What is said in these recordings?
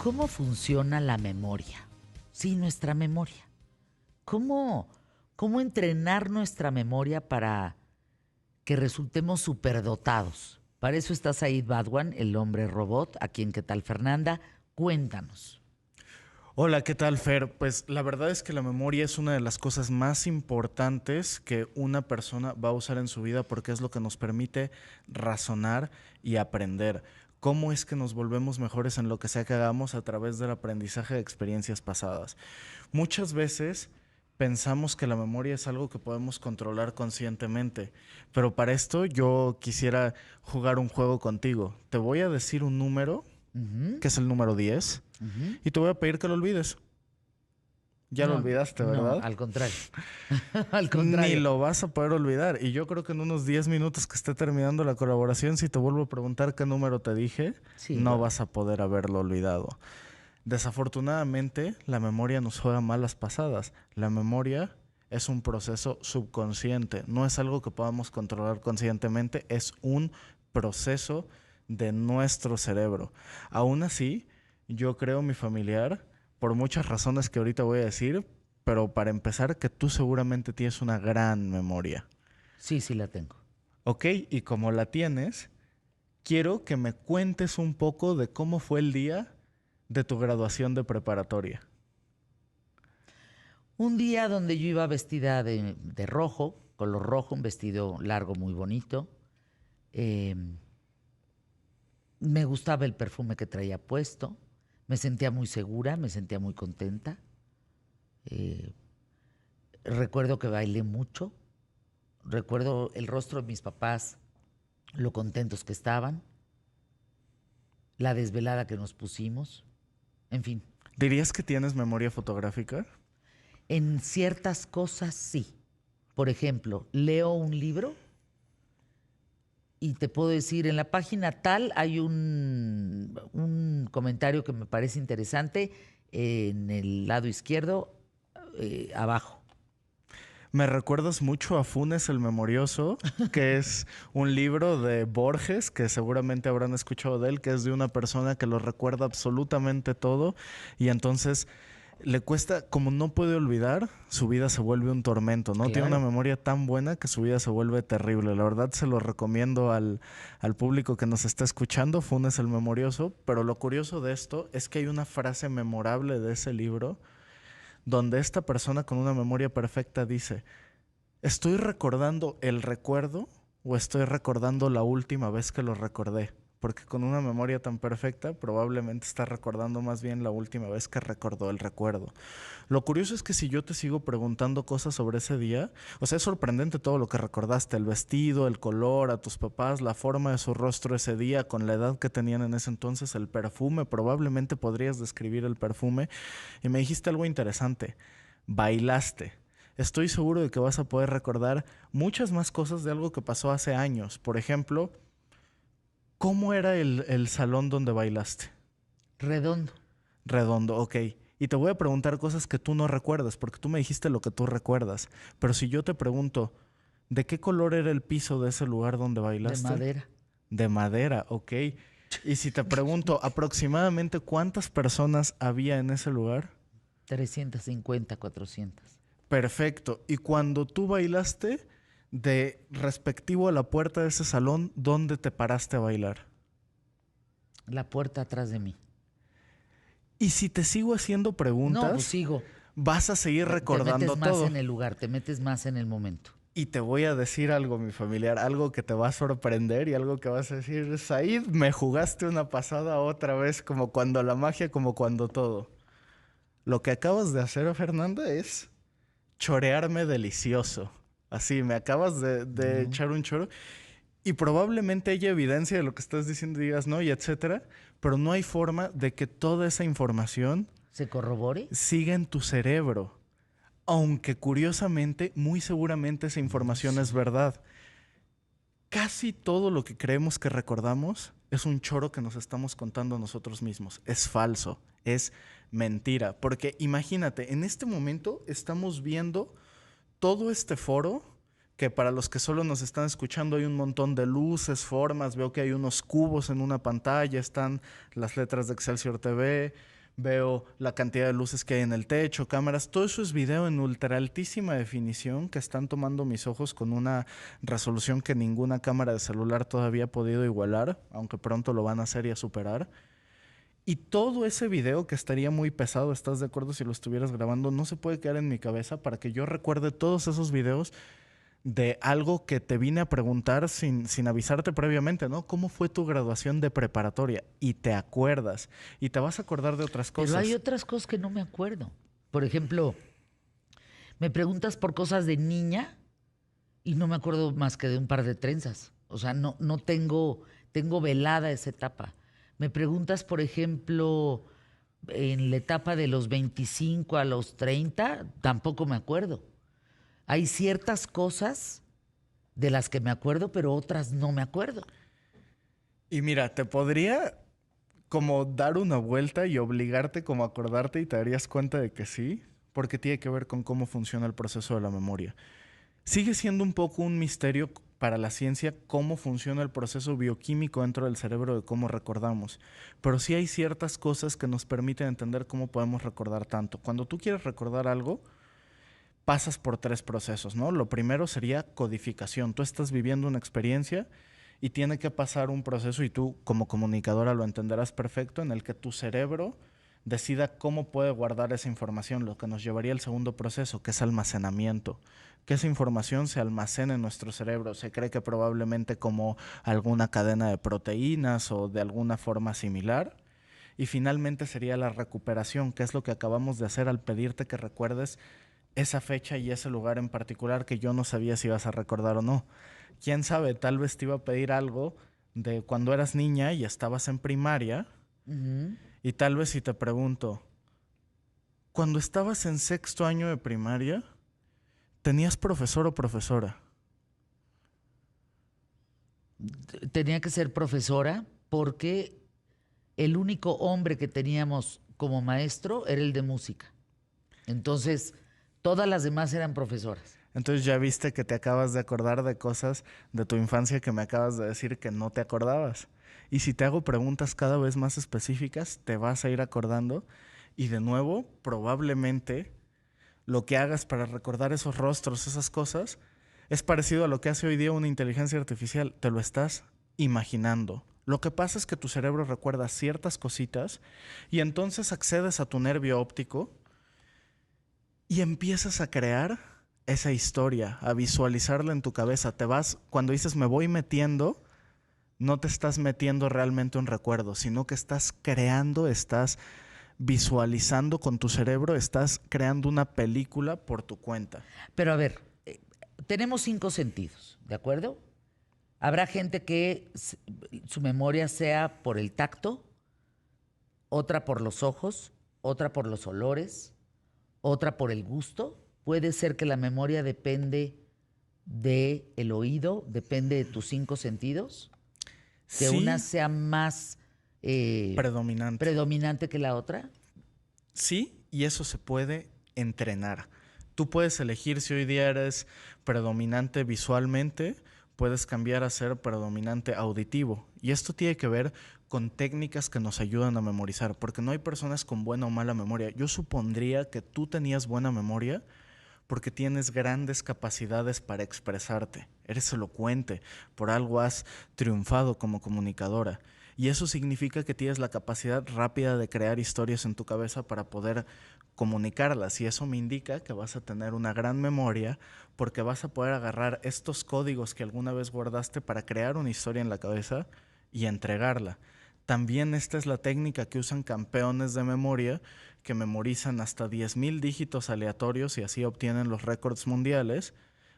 ¿Cómo funciona la memoria? Sí, nuestra memoria. ¿Cómo entrenar nuestra memoria para que resultemos superdotados? Para eso está Said Badwan, el hombre robot, a quien, ¿qué tal, Fernanda? Cuéntanos. Hola, ¿qué tal, Fer? Pues la verdad es que la memoria es una de las cosas más importantes que una persona va a usar en su vida porque es lo que nos permite razonar y aprender. ¿Cómo es que nos volvemos mejores en lo que sea que hagamos a través del aprendizaje de experiencias pasadas? Muchas veces pensamos que la memoria es algo que podemos controlar conscientemente, pero para esto yo quisiera jugar un juego contigo. Te voy a decir un número, Ujú, que es el número 10, ujú. y te voy a pedir que lo olvides. Ya lo No, olvidaste, no, ¿verdad? al contrario. Al Ni contrario. lo vas a poder olvidar. Y yo creo que en unos 10 minutos que esté terminando la colaboración, si te vuelvo a preguntar qué número te dije, Sí, no vas a poder haberlo olvidado. Desafortunadamente, la memoria nos juega malas pasadas. La memoria es un proceso subconsciente, no es algo que podamos controlar conscientemente, es un proceso de nuestro cerebro. Aún así, yo creo, mi familiar, por muchas razones que ahorita voy a decir, pero para empezar, que tú seguramente tienes una gran memoria. sí, sí la tengo. ¿Ok? Y como la tienes, quiero que me cuentes un poco de cómo fue el día de tu graduación de preparatoria. Un día donde yo iba vestida de rojo, color rojo, un vestido largo muy bonito. Eh, Me gustaba el perfume que traía puesto. Me sentía muy segura, me sentía muy contenta. Eh, Recuerdo que bailé mucho. Recuerdo el rostro de mis papás, lo contentos que estaban, la desvelada que nos pusimos. En fin, ¿Dirías que tienes memoria fotográfica? en ciertas cosas sí. Por ejemplo, leo un libro y te puedo decir, en la página tal hay un comentario que me parece interesante en el lado izquierdo, abajo. Me recuerdas mucho a Funes el Memorioso, que es un libro de Borges, que seguramente habrán escuchado de él, que es de una persona que lo recuerda absolutamente todo y entonces le cuesta, como no puede olvidar, su vida se vuelve un tormento, ¿no? Tiene una Claro. memoria tan buena que su vida se vuelve terrible. La verdad se lo recomiendo al público que nos está escuchando, Funes el Memorioso, pero lo curioso de esto es que hay una frase memorable de ese libro donde esta persona con una memoria perfecta dice: ¿estoy recordando el recuerdo o estoy recordando la última vez que lo recordé? Porque con una memoria tan perfecta probablemente está recordando más bien la última vez que recordó el recuerdo. Lo curioso es que si yo te sigo preguntando cosas sobre ese día, o sea, es sorprendente todo lo que recordaste, el vestido, el color, a tus papás, la forma de su rostro ese día, con la edad que tenían en ese entonces, el perfume, probablemente podrías describir el perfume. Y me dijiste algo interesante: bailaste. Estoy seguro de que vas a poder recordar muchas más cosas de algo que pasó hace años. Por ejemplo, ¿cómo era el salón donde bailaste? Redondo. Redondo, ok. Y te voy a preguntar cosas que tú no recuerdas, porque tú me dijiste lo que tú recuerdas. Pero si yo te pregunto, ¿de qué color era el piso de ese lugar donde De bailaste? madera. De madera, ok. Y si te pregunto aproximadamente cuántas personas había en ese lugar, 350, 400. perfecto. Y cuando tú bailaste, de respectivo a la puerta de ese salón, ¿dónde te paraste a bailar? La puerta atrás de mí. Y si te sigo haciendo No, pues preguntas, sigo. vas a seguir Te metes recordando más todo. en el lugar, te metes más en el momento. Y te voy a decir algo, mi familiar, algo que te va a sorprender y algo que vas a decir: Said, me jugaste una pasada otra vez, como cuando la magia, como cuando todo. Lo que acabas de hacer, Fernanda, es chorearme delicioso. Así, me acabas de ¿No? echar un choro. Y probablemente haya evidencia de lo que estás diciendo y digas, no, y etcétera, pero no hay forma de que toda esa información ¿Se corrobore? siga en tu cerebro. Aunque curiosamente, muy seguramente esa No información es sé. verdad. Casi todo lo que creemos que recordamos es un choro que nos estamos contando nosotros mismos. Es falso, es mentira. Porque imagínate, en este momento estamos viendo todo este foro que para los que solo nos están escuchando hay un montón de luces, formas, veo que hay unos cubos en una pantalla, están las letras de Excelsior TV, veo la cantidad de luces que hay en el techo, cámaras, todo eso es video en ultra altísima definición que están tomando mis ojos con una resolución que ninguna cámara de celular todavía ha podido igualar, aunque pronto lo van a hacer y a superar. Y todo ese video que estaría muy pesado, ¿estás de acuerdo? Si lo estuvieras grabando, no se puede quedar en mi cabeza para que yo recuerde todos esos videos de algo que te vine a preguntar sin avisarte previamente, ¿no? ¿Cómo fue tu graduación de preparatoria? Y te acuerdas. Y te vas a acordar de otras cosas. Pero hay otras cosas que no me acuerdo. Por ejemplo, me preguntas por cosas de niña y no me acuerdo más que de un par de trenzas. O sea, no tengo velada esa etapa. Me preguntas, por ejemplo, en la etapa de los 25 a los 30, tampoco me acuerdo. Hay ciertas cosas de las que me acuerdo, pero otras no me acuerdo. Y mira, te podría como dar una vuelta y obligarte como a acordarte y te darías cuenta de que sí, porque tiene que ver con cómo funciona el proceso de la memoria. Sigue siendo un poco un misterio para la ciencia cómo funciona el proceso bioquímico dentro del cerebro de cómo recordamos, pero sí hay ciertas cosas que nos permiten entender cómo podemos recordar tanto. Cuando tú quieres recordar algo, pasas por 3 procesos, ¿no? Lo primero sería codificación. Tú estás viviendo una experiencia y tiene que pasar un proceso, y tú como comunicadora lo entenderás perfecto, en el que tu cerebro decida cómo puede guardar esa información, lo que nos llevaría al segundo proceso, que es almacenamiento. Que esa información se almacene en nuestro cerebro. Se cree que probablemente como alguna cadena de proteínas o de alguna forma similar. Y finalmente sería la recuperación, que es lo que acabamos de hacer al pedirte que recuerdes esa fecha y ese lugar en particular que yo no sabía si ibas a recordar o no. Quién sabe, tal vez te iba a pedir algo de cuando eras niña y estabas en primaria. Y tal vez si te pregunto, cuando estabas en 6º año de primaria, ¿tenías profesor o profesora? Tenía que ser profesora porque el único hombre que teníamos como maestro era el de música. Entonces, todas las demás eran profesoras. Entonces ya viste que te acabas de acordar de cosas de tu infancia que me acabas de decir que no te acordabas. Y si te hago preguntas cada vez más específicas, te vas a ir acordando. Y de nuevo, probablemente lo que hagas para recordar esos rostros, esas cosas, es parecido a lo que hace hoy día una inteligencia artificial. Te lo estás imaginando. Lo que pasa es que tu cerebro recuerda ciertas cositas y entonces accedes a tu nervio óptico y empiezas a crear esa historia, a visualizarla en tu cabeza. Te vas, cuando dices me voy metiendo, no te estás metiendo realmente un recuerdo, sino que estás creando, estás visualizando con tu cerebro, estás creando una película por tu cuenta. Pero a ver, tenemos 5 sentidos, ¿de acuerdo? Habrá gente que su memoria sea por el tacto, otra por los ojos, otra por los olores, otra por el gusto. Puede ser que la memoria depende del oído, depende de tus 5 sentidos. Que Sí, una sea más predominante que la otra. Sí, y eso se puede entrenar. Tú puedes elegir si hoy día eres predominante visualmente, puedes cambiar a ser predominante auditivo. Y esto tiene que ver con técnicas que nos ayudan a memorizar, porque no hay personas con buena o mala memoria. Yo supondría que tú tenías buena memoria porque tienes grandes capacidades para expresarte. Eres elocuente, por algo has triunfado como comunicadora. Y eso significa que tienes la capacidad rápida de crear historias en tu cabeza para poder comunicarlas. Y eso me indica que vas a tener una gran memoria porque vas a poder agarrar estos códigos que alguna vez guardaste para crear una historia en la cabeza y entregarla. También esta es la técnica que usan campeones de memoria que memorizan hasta 10,000 dígitos aleatorios y así obtienen los récords mundiales.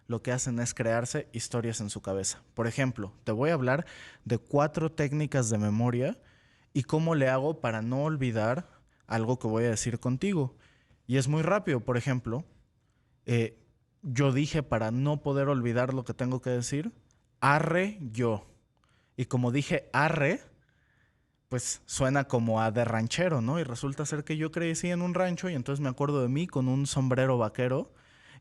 Lo que hacen es crearse historias en su cabeza. Por ejemplo, te voy a hablar de 4 técnicas de memoria y cómo le hago para no olvidar algo que voy a decir contigo. Y es muy rápido. Por ejemplo, yo dije, para no poder olvidar lo que tengo que decir, arre yo. Y como dije arre, pues suena como a de ranchero, ¿no? Y resulta ser que yo crecí en un rancho y entonces me acuerdo de mí con un sombrero vaquero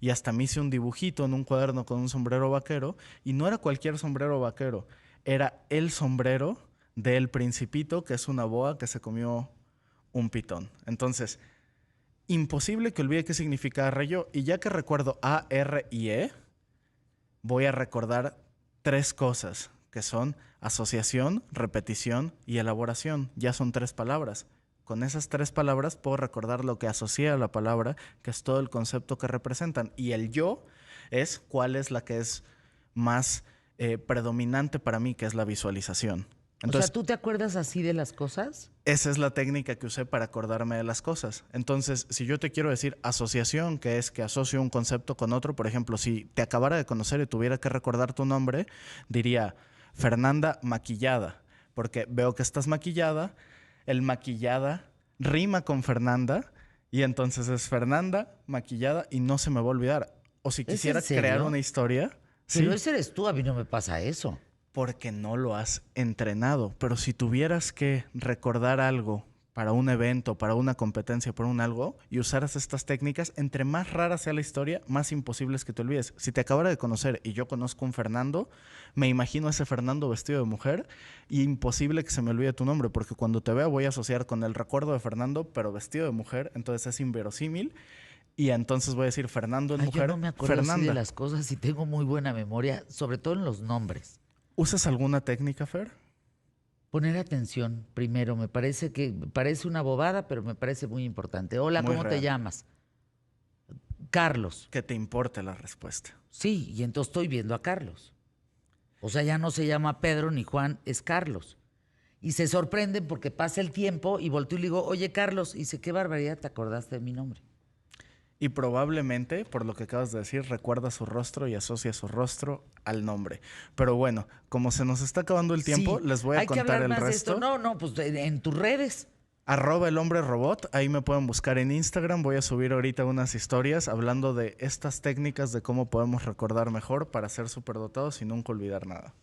y hasta me hice un dibujito en un cuaderno con un sombrero vaquero, y no era cualquier sombrero vaquero, era el sombrero del Principito, que es una boa que se comió un pitón. Entonces, imposible que olvide qué significa arrello, y ya que recuerdo A, R y E, voy a recordar 3 cosas, que son asociación, repetición y elaboración. Ya son 3 palabras. Con esas 3 palabras puedo recordar lo que asocia a la palabra, que es todo el concepto que representan. Y el yo es cuál es la que es más predominante para mí, que es la visualización. Entonces, o sea, ¿tú te acuerdas así de las cosas? esa es la técnica que usé para acordarme de las cosas. Entonces, si yo te quiero decir asociación, que es que asocio un concepto con otro, por ejemplo, si te acabara de conocer y tuviera que recordar tu nombre, diría Fernanda Maquillada, porque veo que estás maquillada, el maquillada rima con Fernanda, y entonces es Fernanda Maquillada y no se me va a olvidar. O si ¿Es en quisiera serio? crear una historia, Pero sí, ese eres tú, a mí no me pasa eso. porque no lo has entrenado. Pero si tuvieras que recordar algo para un evento, para una competencia, para un algo, y usaras estas técnicas, entre más rara sea la historia, más imposible es que te olvides. Si te acabara de conocer y yo conozco un Fernando, me imagino a ese Fernando vestido de mujer, y imposible que se me olvide tu nombre, porque cuando te vea voy a asociar con el recuerdo de Fernando, pero vestido de mujer, entonces es inverosímil. Y entonces voy a decir Fernando en Ay, mujer, yo no me acuerdo así de Fernanda. las cosas y tengo muy buena memoria, sobre todo en los nombres. ¿Usas alguna técnica, Fer? Poner atención primero, parece una bobada, pero me parece muy importante. Hola, Muy ¿cómo te real. llamas? Carlos. Que te importe la respuesta. Sí, y entonces estoy viendo a Carlos. O sea, ya no se llama Pedro ni Juan, es Carlos. Y se sorprenden porque pasa el tiempo y volteo y le digo, oye, Carlos, y dice, qué barbaridad, te acordaste de mi nombre. Y probablemente, por lo que acabas de decir, recuerda su rostro y asocia su rostro al nombre. Pero bueno, como se nos está acabando el tiempo, Sí, les voy a hay que contar hablar el más de esto. resto. No, pues en tus redes. @elhombrerobot, ahí me pueden buscar en Instagram. Voy a subir ahorita unas historias hablando de estas técnicas de cómo podemos recordar mejor para ser superdotados y nunca olvidar nada.